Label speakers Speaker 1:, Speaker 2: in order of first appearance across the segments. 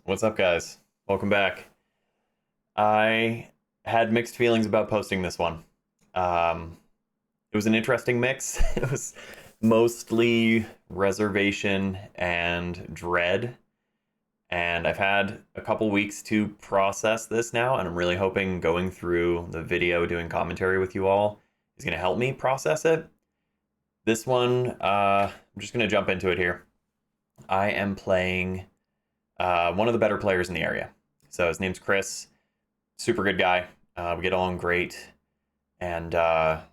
Speaker 1: What's up, guys? Welcome back. I had mixed feelings about posting this one. Um, it was an interesting mix. It was mostly reservation and dread, and I've had a couple weeks to process this now, and I'm really hoping going through the video, doing commentary with you all, is going to help me process it. This one, I'm just going to jump into it here. I am playing one of the better players in the area. So his name's Chris. Super good guy. We get along great. And a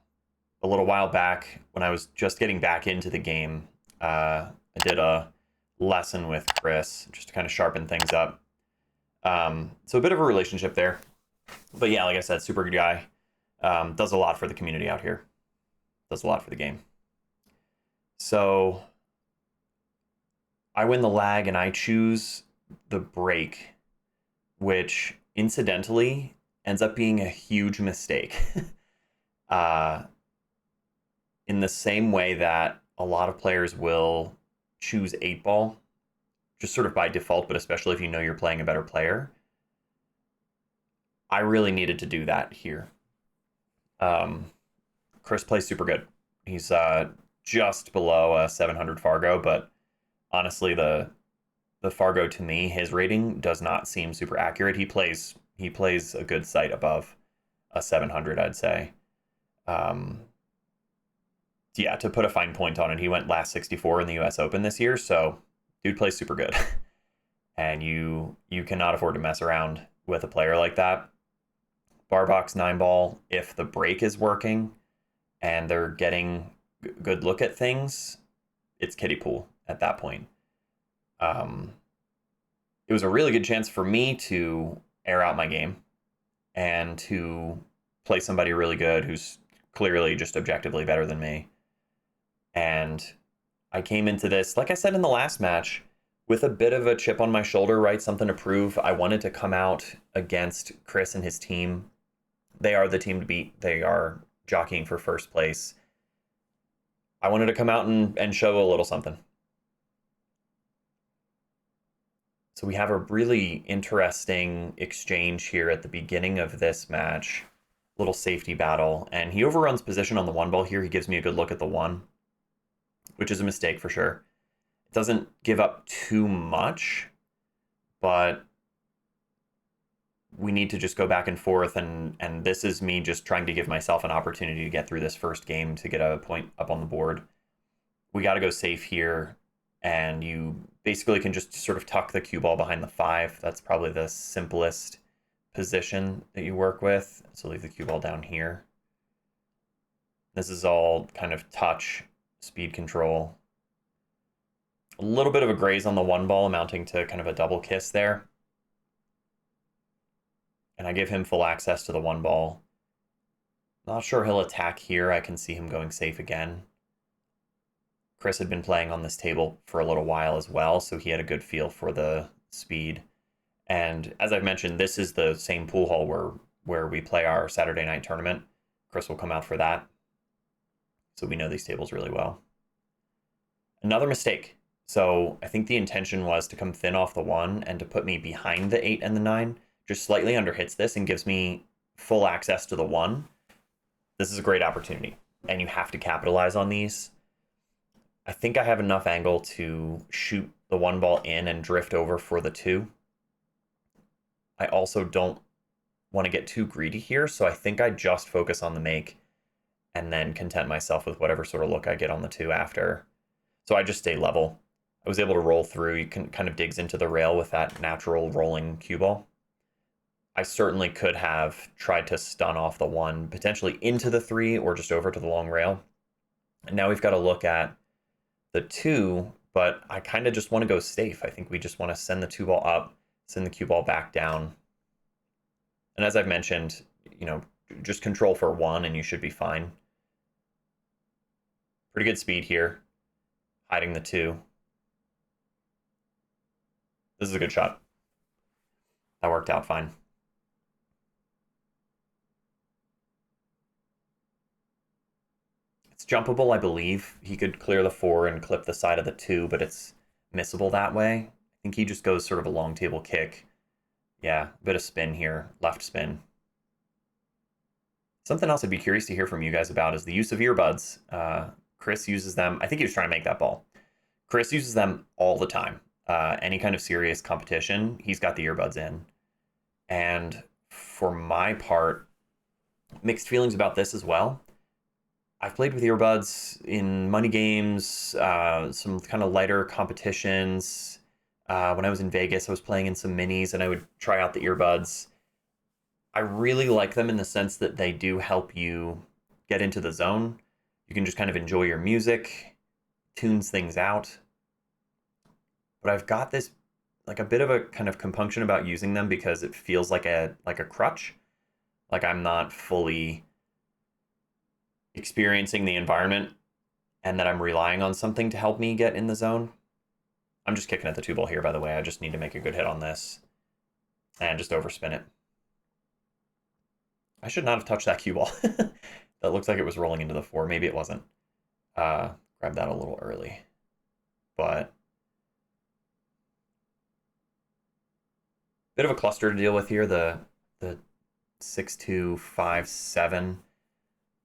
Speaker 1: little while back, when I was just getting back into the game, I did a lesson with Chris just to kind of sharpen things up. So a bit of a relationship there. But yeah, like I said, super good guy. Does a lot for the community out here. Does a lot for the game. So I win the lag and I choose the break, which incidentally ends up being a huge mistake. uh, in the same way that a lot of players will choose 8 ball, just sort of by default, but especially if you know you're playing a better player. I really needed to do that here. Um, Chris plays super good. He's just below a 700 Fargo, but honestly, the Fargo to me, his rating does not seem super accurate. He plays a good sight above a 700, I'd say. Um, yeah, to put a fine point on it, he went last 64 in the U.S. Open this year, so dude plays super good, and you cannot afford to mess around with a player like that. Bar box 9 ball, if the break is working and they're getting good look at things, it's kiddie pool at that point. Um, it was a really good chance for me to air out my game and to play somebody really good who's clearly just objectively better than me. And I came into this, like I said in the last match, with a bit of a chip on my shoulder, right? Something to prove. I wanted to come out against Chris and his team. They are the team to beat. They are jockeying for first place. I wanted to come out and show a little something. So we have a really interesting exchange here at the beginning of this match. Little safety battle. And he overruns position on the 1 ball here. He gives me a good look at the 1, which is a mistake for sure. It doesn't give up too much, but we need to just go back and forth, and this is me just trying to give myself an opportunity to get through this first game to get a point up on the board. We got to go safe here, and you basically can just sort of tuck the cue ball behind the 5. That's probably the simplest position that you work with. So leave the cue ball down here. This is all kind of touch, speed control. A little bit of a graze on the 1 ball, amounting to kind of a double kiss there. And I give him full access to the 1 ball. Not sure he'll attack here. I can see him going safe again. Chris had been playing on this table for a little while as well, so he had a good feel for the speed. And as I've mentioned, this is the same pool hall where we play our Saturday night tournament. Chris will come out for that. So we know these tables really well. Another mistake. So I think the intention was to come thin off the 1 and to put me behind the 8 and the 9. Just slightly underhits this and gives me full access to the 1. This is a great opportunity, and you have to capitalize on these. I think I have enough angle to shoot the 1 ball in and drift over for the 2. I also don't want to get too greedy here, so I think I just focus on the make and then content myself with whatever sort of look I get on the 2 after. So I just stay level. I was able to roll through. You can kind of digs into the rail with that natural rolling cue ball. I certainly could have tried to stun off the 1, potentially into the 3 or just over to the long rail. And now we've got to look at the 2, but I kind of just want to go safe. I think we just want to send the 2 ball up, send the cue ball back down. And as I've mentioned, just control for 1 and you should be fine. Pretty good speed here, hiding the 2. This is a good shot. That worked out fine. It's jumpable, I believe. He could clear the 4 and clip the side of the 2, but it's missable that way. I think he just goes sort of a long table kick. Yeah, a bit of spin here, left spin. Something else I'd be curious to hear from you guys about is the use of earbuds. Chris uses them. I think he was trying to make that ball. Chris uses them all the time. Any kind of serious competition, he's got the earbuds in. And for my part, mixed feelings about this as well. I've played with earbuds in money games, some kind of lighter competitions. When I was in Vegas, I was playing in some minis and I would try out the earbuds. I really like them in the sense that they do help you get into the zone. You can just kind of enjoy your music, tunes things out. But I've got this like a bit of a kind of compunction about using them because it feels like a crutch. Like I'm not fully experiencing the environment and that I'm relying on something to help me get in the zone. I'm just kicking at the two ball here, by the way. I just need to make a good hit on this and just overspin it. I should not have touched that cue ball. That looks like it was rolling into the four. Maybe it wasn't. Grab that a little early. But bit of a cluster to deal with here. The 6-2, 5-7.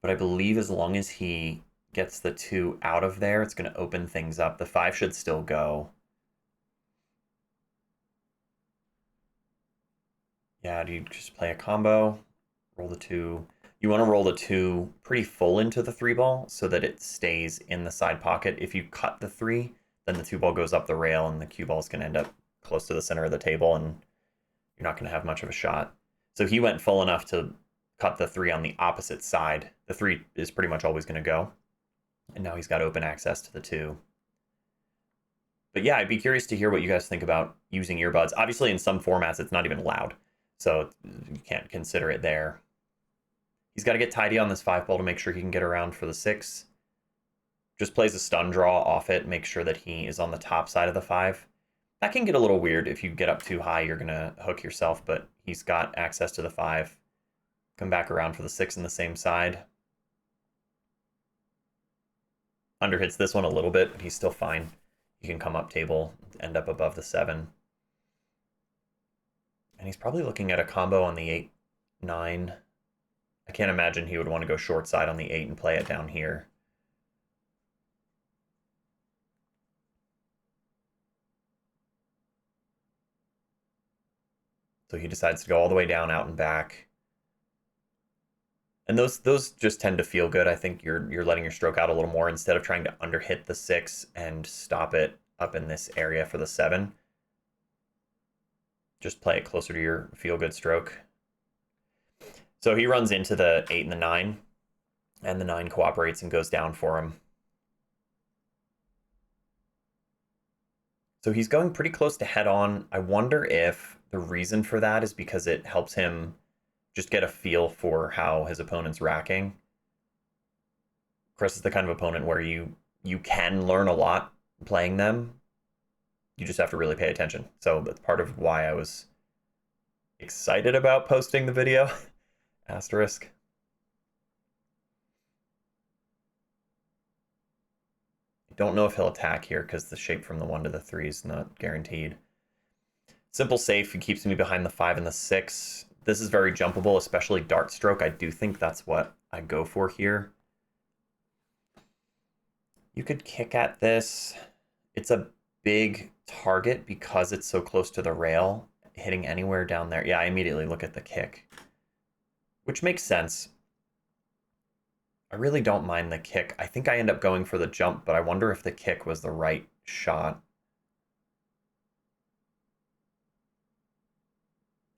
Speaker 1: But I believe as long as he gets the 2 out of there, it's going to open things up. The 5 should still go. Yeah, do you just play a combo? Roll the 2. You want to roll the 2 pretty full into the 3 ball so that it stays in the side pocket. If you cut the 3, then the 2 ball goes up the rail and the cue ball is going to end up close to the center of the table and you're not going to have much of a shot. So he went full enough to cut the 3 on the opposite side. The 3 is pretty much always going to go. And now he's got open access to the 2. But yeah, I'd be curious to hear what you guys think about using earbuds. Obviously, in some formats, it's not even loud. So you can't consider it there. He's got to get tidy on this 5 ball to make sure he can get around for the 6. Just plays a stun draw off it, make sure that he is on the top side of the 5. That can get a little weird. If you get up too high, you're going to hook yourself, but he's got access to the 5. Come back around for the 6 on the same side. Underhits this one a little bit, but he's still fine. You can come up table, end up above the 7. And he's probably looking at a combo on the 8-9. I can't imagine he would want to go short side on the 8 and play it down here. So he decides to go all the way down, out and back. And those just tend to feel good. I think you're letting your stroke out a little more instead of trying to underhit the 6 and stop it up in this area for the 7. Just play it closer to your feel-good stroke. So he runs into the 8 and the 9, and the 9 cooperates and goes down for him. So he's going pretty close to head on. I wonder if the reason for that is because it helps him just get a feel for how his opponent's racking. Chris is the kind of opponent where you can learn a lot playing them. You just have to really pay attention. So that's part of why I was excited about posting the video. Asterisk. I don't know if he'll attack here because the shape from the 1 to the 3 is not guaranteed. Simple safe, he keeps me behind the 5 and the 6. This is very jumpable, especially dart stroke. I do think that's what I go for here. You could kick at this. It's a big target because it's so close to the rail. Hitting anywhere down there. Yeah, I immediately look at the kick, which makes sense. I really don't mind the kick. I think I end up going for the jump, but I wonder if the kick was the right shot.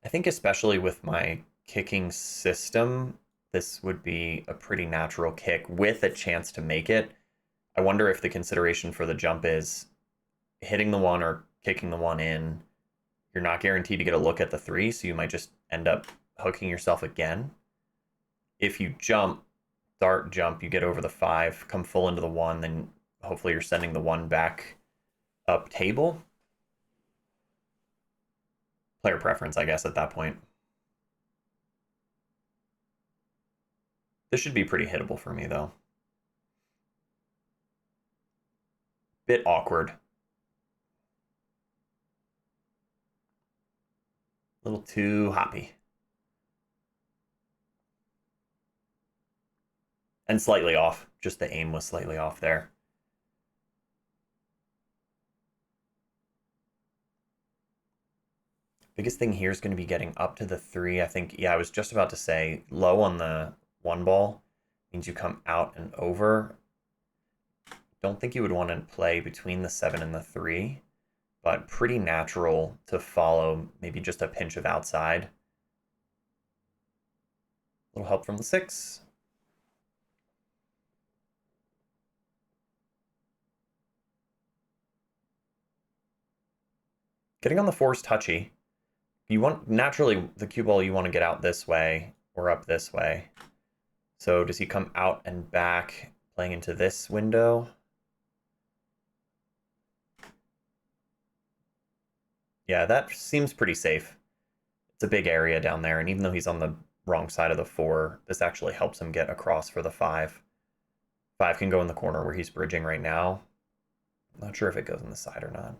Speaker 1: I think especially with my kicking system, this would be a pretty natural kick with a chance to make it. I wonder if the consideration for the jump is hitting the 1 or kicking the 1 in. You're not guaranteed to get a look at the 3, so you might just end up hooking yourself again. If you jump, dart jump, you get over the 5, come full into the 1, then hopefully you're sending the 1 back up table. Player preference, I guess, at that point. This should be pretty hittable for me, though. Bit awkward. little too hoppy. And slightly off. Just the aim was slightly off there. Biggest thing here is going to be getting up to the 3. I think, yeah, I was just about to say low on the 1 ball means you come out and over. Don't think you would want to play between the 7 and the 3, but pretty natural to follow maybe just a pinch of outside. A little help from the 6. Getting on the 4 is touchy. You want, naturally, the cue ball you want to get out this way or up this way. So does he come out and back playing into this window? Yeah, that seems pretty safe. It's a big area down there, and even though he's on the wrong side of the 4, this actually helps him get across for the 5. 5 can go in the corner where he's bridging right now. I'm not sure if it goes on the side or not.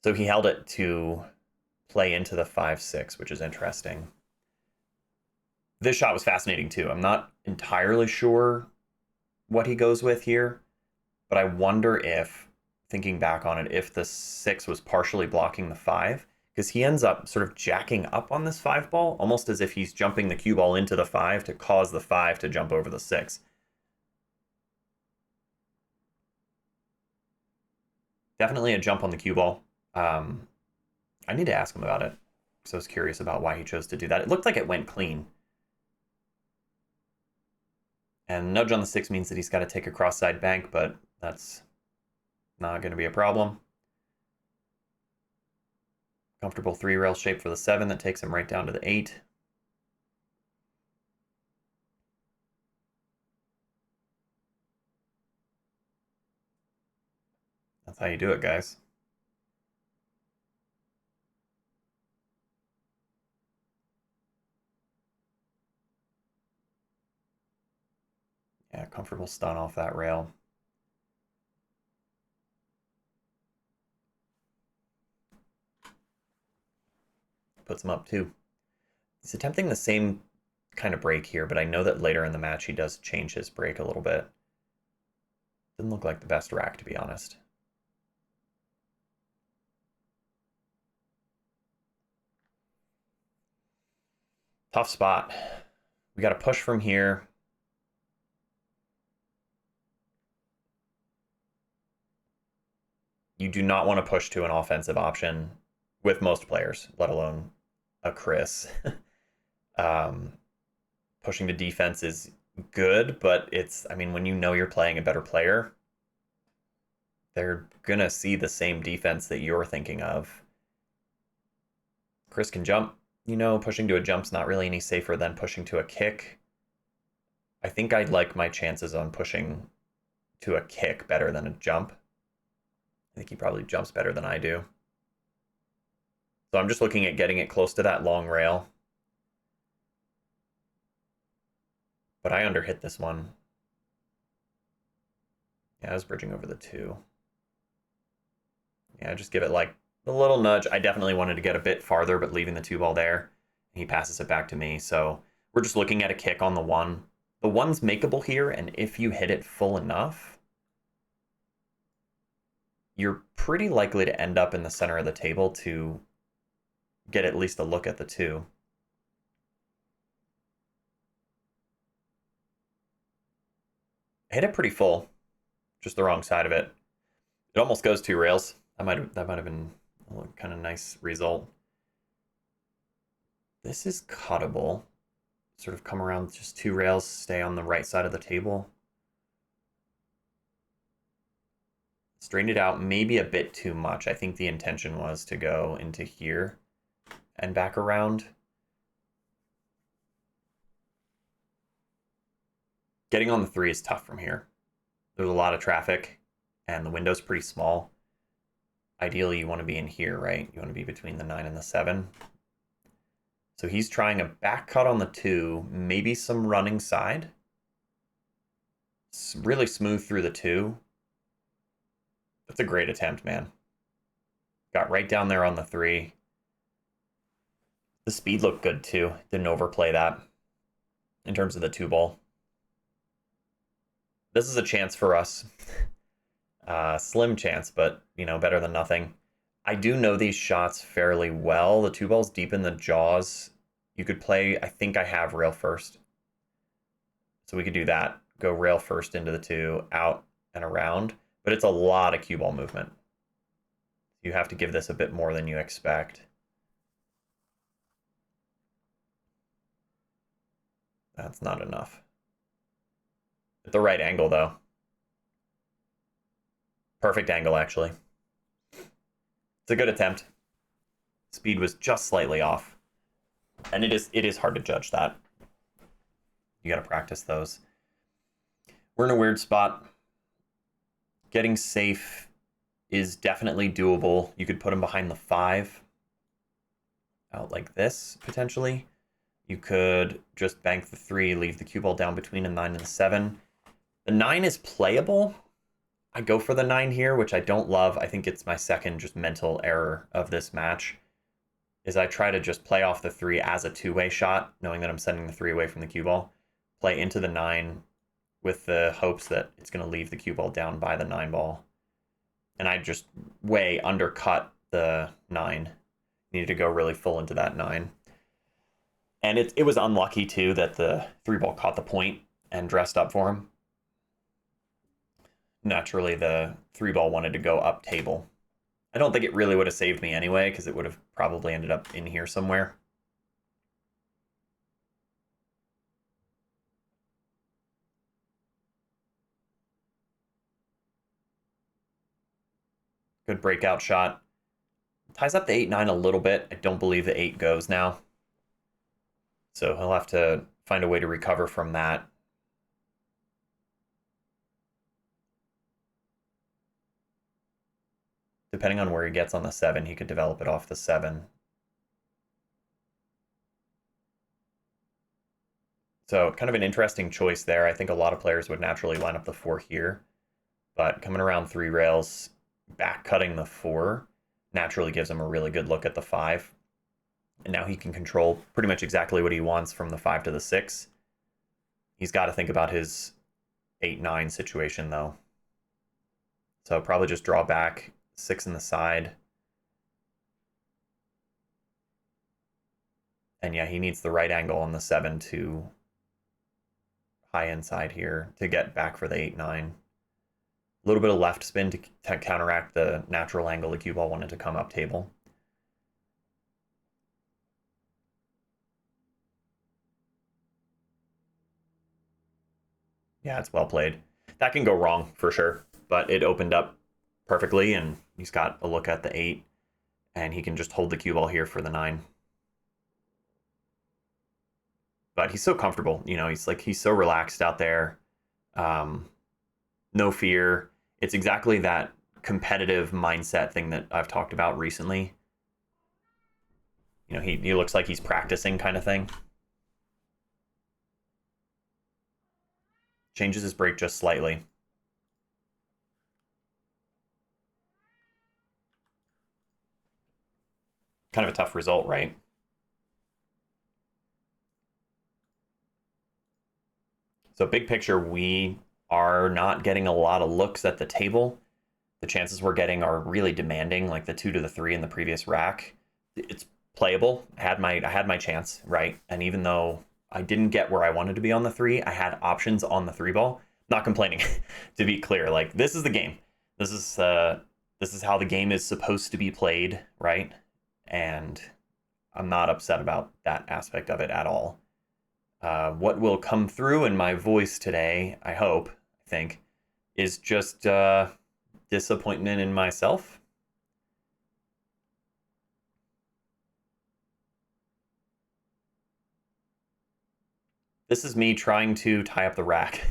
Speaker 1: So he held it to play into the 5-6, which is interesting. This shot was fascinating too. I'm not entirely sure what he goes with here, but I wonder if, thinking back on it, if the 6 was partially blocking the 5, because he ends up sort of jacking up on this 5 ball, almost as if he's jumping the cue ball into the 5 to cause the 5 to jump over the 6. Definitely a jump on the cue ball. I need to ask him about it, because I was curious about why he chose to do that. It looked like it went clean. And nudge on the 6 means that he's got to take a cross-side bank, but that's not going to be a problem. Comfortable 3-rail shape for the 7 that takes him right down to the 8. That's how you do it, guys. Yeah, comfortable stun off that rail. Puts him up 2. He's attempting the same kind of break here, but I know that later in the match he does change his break a little bit. Didn't look like the best rack, to be honest. Tough spot. We got to push from here. You do not want to push to an offensive option with most players, let alone a Chris. Pushing to defense is good, but it's, I mean, when you know you're playing a better player, they're going to see the same defense that you're thinking of. Chris can jump. You know, pushing to a jump's not really any safer than pushing to a kick. I think I'd like my chances on pushing to a kick better than a jump. I think he probably jumps better than I do. So I'm just looking at getting it close to that long rail. But I underhit this one. Yeah, I was bridging over the 2. Yeah, just give it like a little nudge. I definitely wanted to get a bit farther, but leaving the 2 ball there. He passes it back to me. So we're just looking at a kick on the 1. The 1's makeable here, and if you hit it full enough, you're pretty likely to end up in the center of the table to get at least a look at the 2. I hit it pretty full, just the wrong side of it. It almost goes 2 rails. That might have been a kind of nice result. This is cuttable. Sort of come around just 2 rails, stay on the right side of the table. Straighten it out maybe a bit too much. I think the intention was to go into here and back around. Getting on the 3 is tough from here. There's a lot of traffic, and the window's pretty small. Ideally, you want to be in here, right? You want to be between the 9 and the 7. So he's trying a back cut on the 2, maybe some running side. It's really smooth through the 2. That's a great attempt, man. Got right down there on the 3. The speed looked good too. Didn't overplay that in terms of the two ball. This is a chance for us. Slim chance, but, you know, better than nothing. I do know these shots fairly well. The two ball's deep in the jaws. You could play, I think I have rail first. So we could do that. Go rail first into the two, out and around. But it's a lot of cue ball movement. You have to give this a bit more than you expect. That's not enough. At the right angle, though. Perfect angle, actually. It's a good attempt. Speed was just slightly off. And it is hard to judge that. You got to practice those. We're in a weird spot. Getting safe is definitely doable. You could put him behind the 5. Out like this, potentially. You could just bank the 3, leave the cue ball down between a 9 and a 7. The 9 is playable. I go for the 9 here, which I don't love. I think it's my second just mental error of this match, is I try to just play off the 3 as a two-way shot, knowing that I'm sending the 3 away from the cue ball. Play into the 9 with the hopes that it's going to leave the cue ball down by the 9 ball. And I just way undercut the 9. Needed to go really full into that 9. And it was unlucky, too, that the 3 ball caught the point and dressed up for him. Naturally, the 3 ball wanted to go up table. I don't think it really would have saved me anyway, because it would have probably ended up in here somewhere. Good breakout shot. Ties up the 8-9 a little bit. I don't believe the 8 goes now. So he'll have to find a way to recover from that. Depending on where he gets on the 7, he could develop it off the 7. So kind of an interesting choice there. I think a lot of players would naturally line up the 4 here. But coming around 3 rails, back cutting the 4 naturally gives him a really good look at the 5. And now he can control pretty much exactly what he wants from the 5 to the 6. He's got to think about his 8-9 situation, though. So probably just draw back, 6 in the side. And yeah, he needs the right angle on the 7 to high inside here to get back for the 8-9. A little bit of left spin to counteract the natural angle the cue ball wanted to come up table. Yeah, it's well played. That can go wrong for sure, but it opened up perfectly, and he's got a look at the 8, and he can just hold the cue ball here for the 9. But he's so comfortable, you know, he's so relaxed out there. No fear. It's exactly that competitive mindset thing that I've talked about recently. You know, he looks like he's practicing kind of thing. Changes his break just slightly. Kind of a tough result, right? So big picture, we are not getting a lot of looks at the table. The chances we're getting are really demanding, like the 2 to the 3 in the previous rack. It's playable. I had my chance, right? And even though I didn't get where I wanted to be on the 3, I had options on the 3 ball. Not complaining, to be clear. Like, this is the game. This is how the game is supposed to be played, right? And I'm not upset about that aspect of it at all. What will come through in my voice today, I think, is just disappointment in myself. This is me trying to tie up the rack.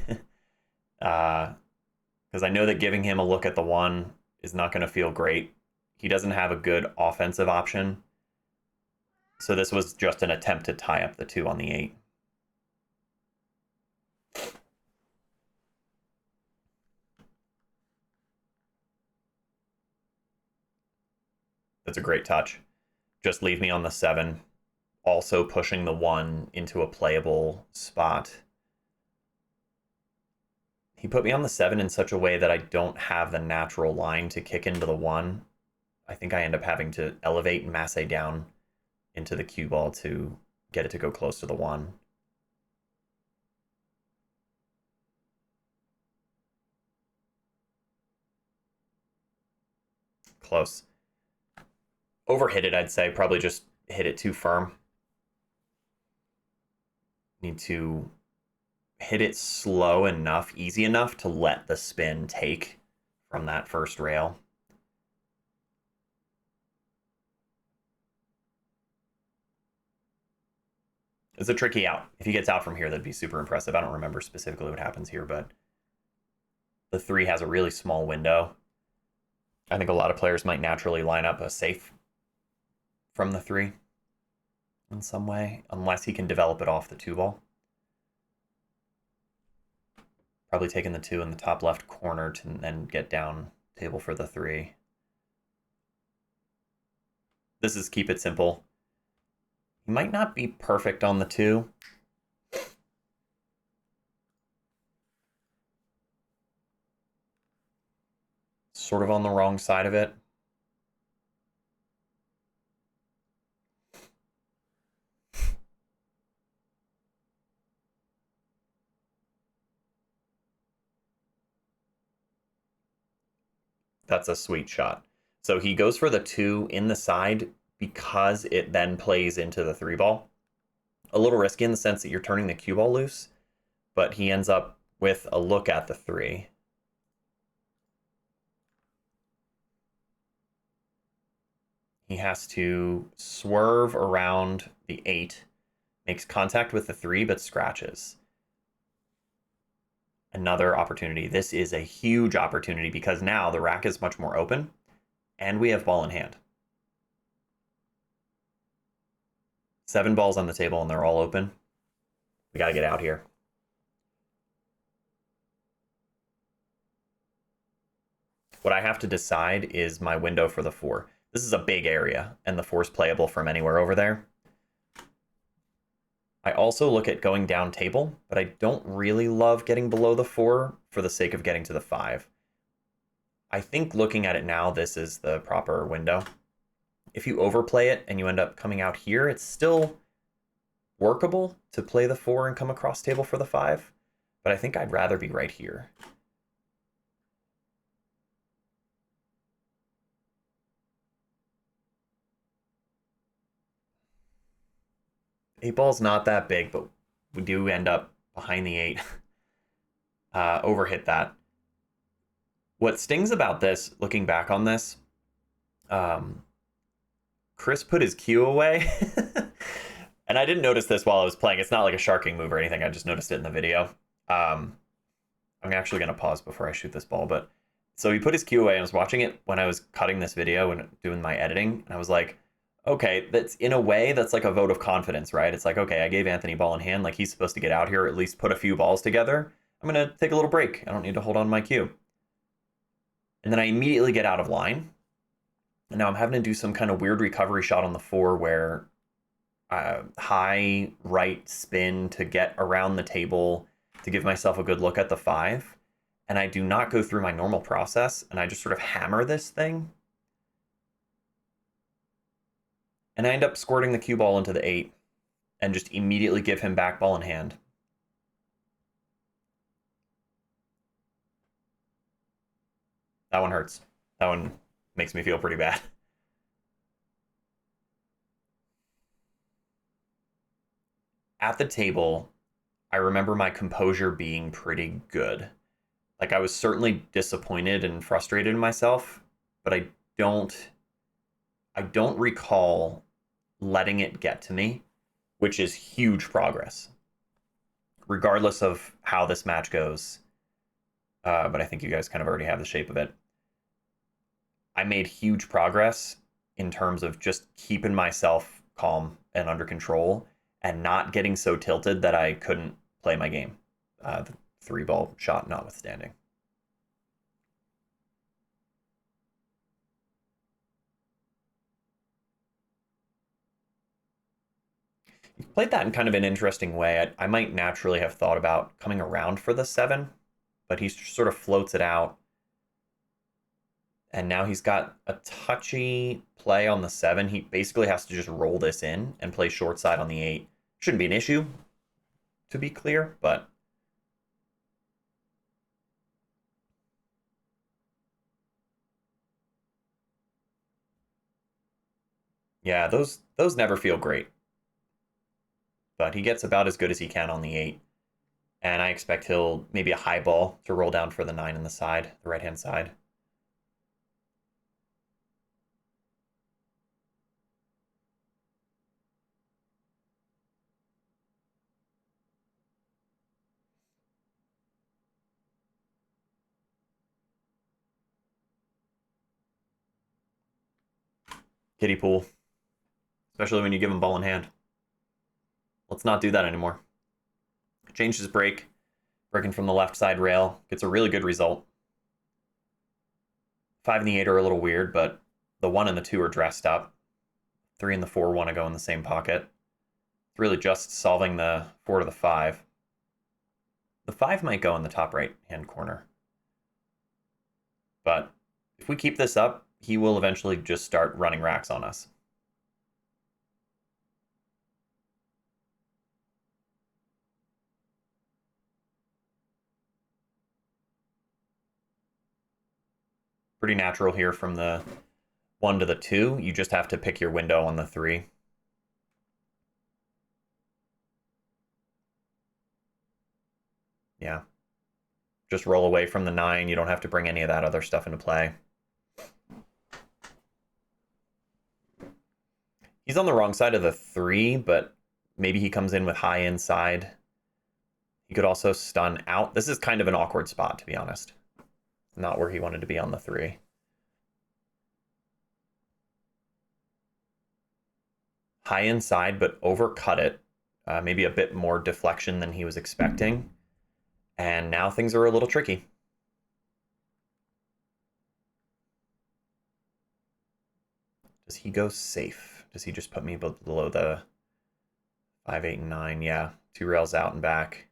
Speaker 1: Because I know that giving him a look at the 1 is not going to feel great. He doesn't have a good offensive option. So this was just an attempt to tie up the 2 on the 8. That's a great touch. Just leave me on the 7. also pushing the 1 into a playable spot. He put me on the 7 in such a way that I don't have the natural line to kick into the 1. I think I end up having to elevate and masse down into the cue ball to get it to go close to the 1. Close. Overhit it, I'd say. Probably just hit it too firm. Need to hit it slow enough, easy enough to let the spin take from that first rail. It's a tricky out. If he gets out from here, that'd be super impressive. I don't remember specifically what happens here, but the 3 has a really small window. I think a lot of players might naturally line up a safe from the 3 in some way, unless he can develop it off the 2 ball. Probably taking the 2 in the top left corner to then get down table for the 3. This is keep it simple. He might not be perfect on the 2. Sort of on the wrong side of it. That's a sweet shot. So he goes for the 2 in the side because it then plays into the 3 ball. A little risky in the sense that you're turning the cue ball loose, but he ends up with a look at the 3. He has to swerve around the 8, makes contact with the 3, but scratches. Another opportunity. This is a huge opportunity because now the rack is much more open and we have ball in hand. 7 balls on the table and they're all open. We got to get out here. What I have to decide is my window for the 4. This is a big area and the 4 is playable from anywhere over there. I also look at going down table, but I don't really love getting below the 4 for the sake of getting to the 5. I think looking at it now, this is the proper window. If you overplay it and you end up coming out here, it's still workable to play the 4 and come across table for the 5, but I think I'd rather be right here. Eight ball's not that big, but we do end up behind the 8. Overhit that. What stings about this, looking back on this, Chris put his cue away. And I didn't notice this while I was playing. It's not like a sharking move or anything. I just noticed it in the video. I'm actually going to pause before I shoot this ball. But so he put his cue away. I was watching it when I was cutting this video and doing my editing. And I was like, okay, that's in a way, that's like a vote of confidence, right? It's like, okay, I gave Anthony ball in hand. Like he's supposed to get out here, at least put a few balls together. I'm going to take a little break. I don't need to hold on to my cue. And then I immediately get out of line. And now I'm having to do some kind of weird recovery shot on the 4 where high right spin to get around the table to give myself a good look at the 5. And I do not go through my normal process. And I just sort of hammer this thing. And I end up squirting the cue ball into the 8 and just immediately give him back ball in hand. That one hurts. That one makes me feel pretty bad. At the table, I remember my composure being pretty good. Like I was certainly disappointed and frustrated in myself, but I don't recall letting it get to me, which is huge progress, regardless of how this match goes. But I think you guys kind of already have the shape of it. I made huge progress in terms of just keeping myself calm and under control and not getting so tilted that I couldn't play my game. The 3 ball shot notwithstanding. He played that in kind of an interesting way. I might naturally have thought about coming around for the 7, but he sort of floats it out. And now he's got a touchy play on the 7. He basically has to just roll this in and play short side on the 8. Shouldn't be an issue, to be clear, but yeah, those never feel great. But he gets about as good as he can on the 8. And I expect he'll maybe a high ball to roll down for the 9 in the side, the right-hand side. Kiddie pool, especially when you give him ball in hand. Let's not do that anymore. Changed his break, breaking from the left side rail. Gets a really good result. 5 and the 8 are a little weird, but the 1 and the 2 are dressed up. 3 and the 4 want to go in the same pocket. It's really just solving the 4 to the 5. The 5 might go in the top right-hand corner. But if we keep this up, he will eventually just start running racks on us. Pretty natural here from the 1 to the 2. You just have to pick your window on the 3. Yeah. Just roll away from the 9. You don't have to bring any of that other stuff into play. He's on the wrong side of the 3, but maybe he comes in with high inside. He could also stun out. This is kind of an awkward spot, to be honest. Not where he wanted to be on the 3. High inside, but overcut it. Maybe a bit more deflection than he was expecting. And now things are a little tricky. Does he go safe? Does he just put me below the 5, 8, and 9? Yeah, 2 rails out and back.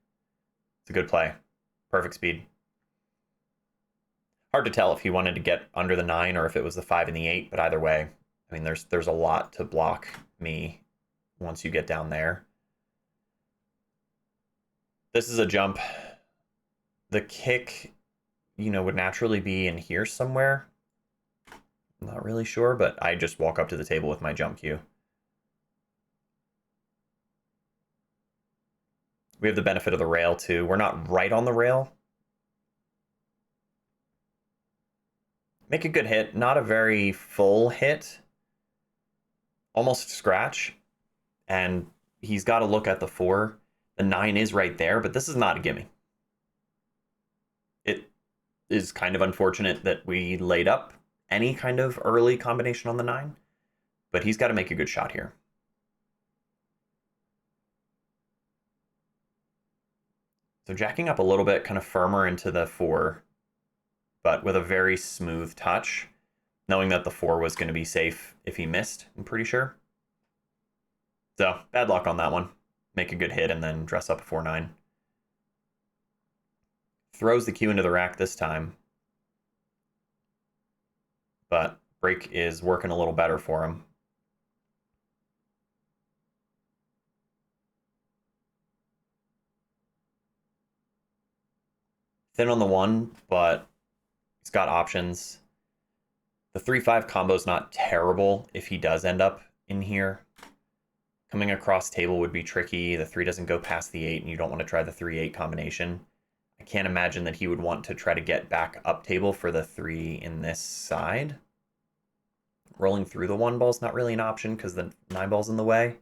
Speaker 1: It's a good play. Perfect speed. Hard to tell if he wanted to get under the 9 or if it was the 5 and the 8, but either way, I mean, there's a lot to block me once you get down there. This is a jump. The kick, would naturally be in here somewhere. I'm not really sure, but I just walk up to the table with my jump cue. We have the benefit of the rail, too. We're not right on the rail. Make a good hit. Not a very full hit. Almost scratch. And he's got to look at the 4. The 9 is right there, but this is not a gimme. It is kind of unfortunate that we laid up any kind of early combination on the 9, but he's got to make a good shot here. So jacking up a little bit, kind of firmer into the 4, but with a very smooth touch, knowing that the 4 was going to be safe if he missed, I'm pretty sure. So bad luck on that one. Make a good hit and then dress up a 4-9. Throws the cue into the rack this time. But break is working a little better for him. Thin on the 1, but he's got options. The 3-5 combo is not terrible if he does end up in here. Coming across table would be tricky. The 3 doesn't go past the 8, and you don't want to try the 3-8 combination. I can't imagine that he would want to try to get back up table for the 3 in this side. Rolling through the 1 ball is not really an option because the 9 ball's in the way.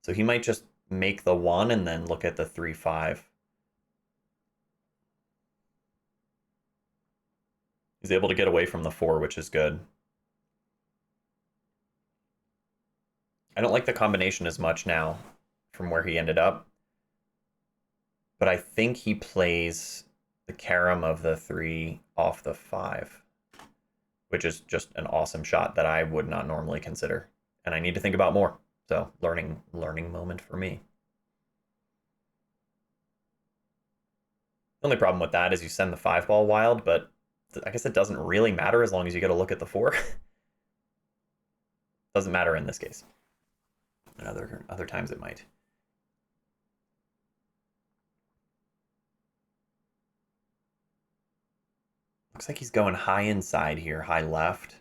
Speaker 1: So he might just make the 1 and then look at the 3-5. He's able to get away from the 4, which is good. I don't like the combination as much now from where he ended up. But I think he plays the carom of the 3 off the 5, which is just an awesome shot that I would not normally consider. And I need to think about more. So learning moment for me. The only problem with that is you send the 5 ball wild, but I guess it doesn't really matter as long as you get a look at the 4. Doesn't matter in this case. And other times it might. Looks like he's going high inside here, high left.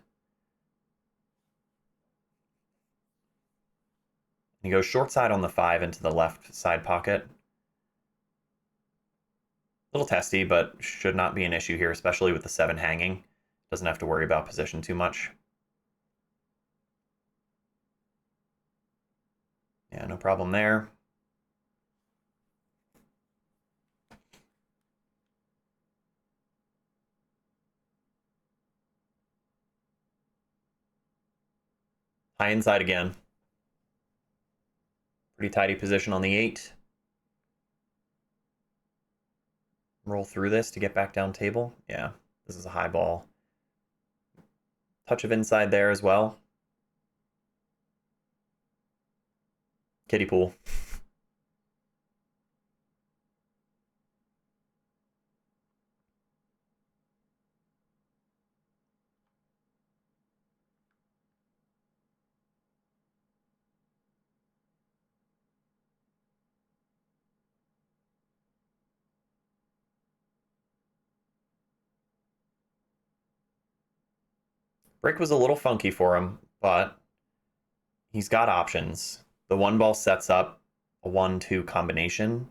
Speaker 1: He goes short side on the 5 into the left side pocket. A little testy, but should not be an issue here, especially with the 7 hanging. Doesn't have to worry about position too much. Yeah, no problem there. High inside again. Pretty tidy position on the 8. Roll through this to get back down table. Yeah, this is a high ball. Touch of inside there as well. Kiddie pool. Break was a little funky for him, but he's got options. The 1 ball sets up a 1-2 combination.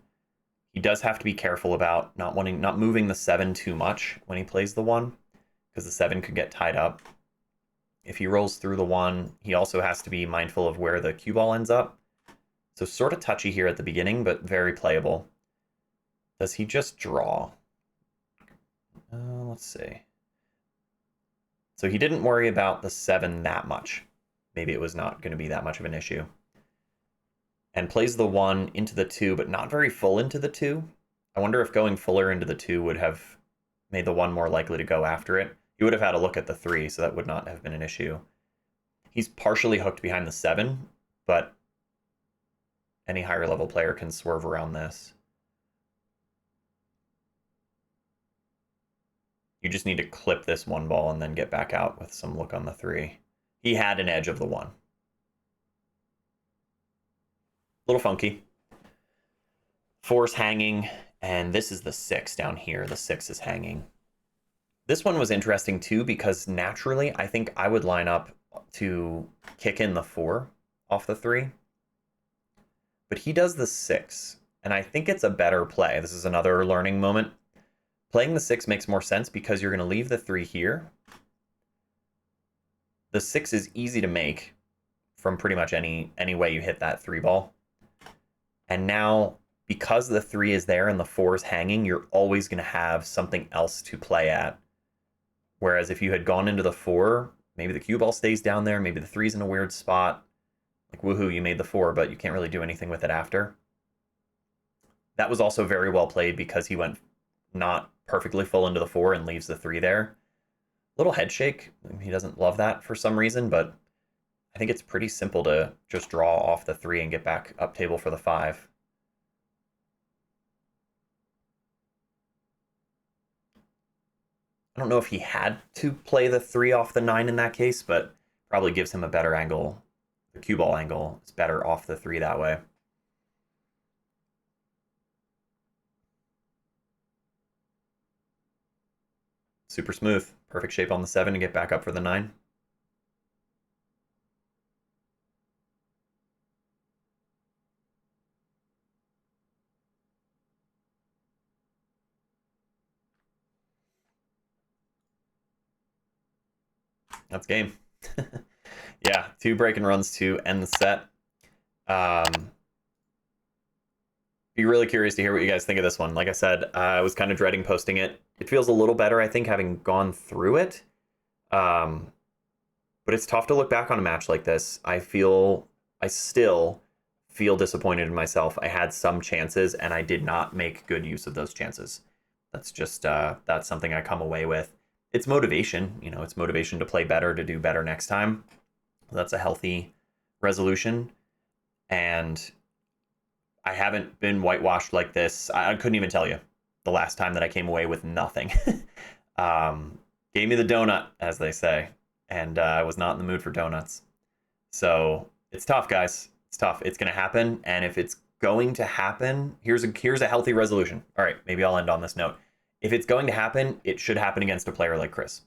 Speaker 1: He does have to be careful about not moving the 7 too much when he plays the 1, because the 7 could get tied up. If he rolls through the 1, he also has to be mindful of where the cue ball ends up. So sort of touchy here at the beginning, but very playable. Does he just draw? Let's see. So he didn't worry about the 7 that much. Maybe it was not going to be that much of an issue. And plays the 1 into the 2, but not very full into the 2. I wonder if going fuller into the 2 would have made the 1 more likely to go after it. He would have had a look at the 3, so that would not have been an issue. He's partially hooked behind the 7, but any higher level player can swerve around this. You just need to clip this 1 ball and then get back out with some look on the 3. He had an edge of the 1. Little funky. 4's hanging, and this is the 6 down here. The 6 is hanging. This one was interesting too, because naturally I think I would line up to kick in the 4 off the 3. But he does the 6, and I think it's a better play. This is another learning moment. Playing the 6 makes more sense because you're going to leave the 3 here. The 6 is easy to make from pretty much any way you hit that 3 ball. And now, because the 3 is there and the 4 is hanging, you're always going to have something else to play at. Whereas if you had gone into the 4, maybe the cue ball stays down there, maybe the 3's in a weird spot. Like, woohoo, you made the 4, but you can't really do anything with it after. That was also very well played because he went not perfectly full into the 4 and leaves the 3 there. Little head shake. He doesn't love that for some reason, but I think it's pretty simple to just draw off the 3 and get back up table for the 5. I don't know if he had to play the 3 off the 9 in that case, but probably gives him a better angle. The cue ball angle is better off the 3 that way. Super smooth. Perfect shape on the 7 to get back up for the 9. That's game. Yeah, 2 break and runs to end the set. Be really curious to hear what you guys think of this one. Like I said, I was kind of dreading posting it. It feels a little better, I think, having gone through it. But it's tough to look back on a match like this. I still feel disappointed in myself. I had some chances, and I did not make good use of those chances. That's just, that's something I come away with. It's motivation, it's motivation to play better, to do better next time. That's a healthy resolution. and I haven't been whitewashed like this. I couldn't even tell you the last time that I came away with nothing. Gave me the donut, as they say, and I was not in the mood for donuts. So it's tough, guys. It's tough. It's going to happen, and if it's going to happen, here's a healthy resolution. All right, maybe I'll end on this note. If it's going to happen, it should happen against a player like Chris,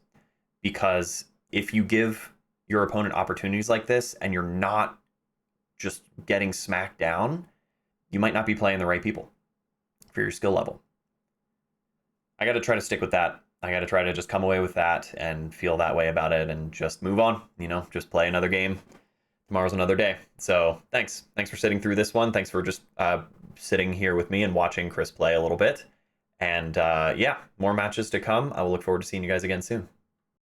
Speaker 1: because if you give your opponent opportunities like this and you're not just getting smacked down, you might not be playing the right people for your skill level. I got to try to stick with that. I got to try to just come away with that and feel that way about it and just move on, just play another game. Tomorrow's another day. So thanks for sitting through this one. Thanks for just sitting here with me and watching Chris play a little bit. And yeah, more matches to come. I will look forward to seeing you guys again soon.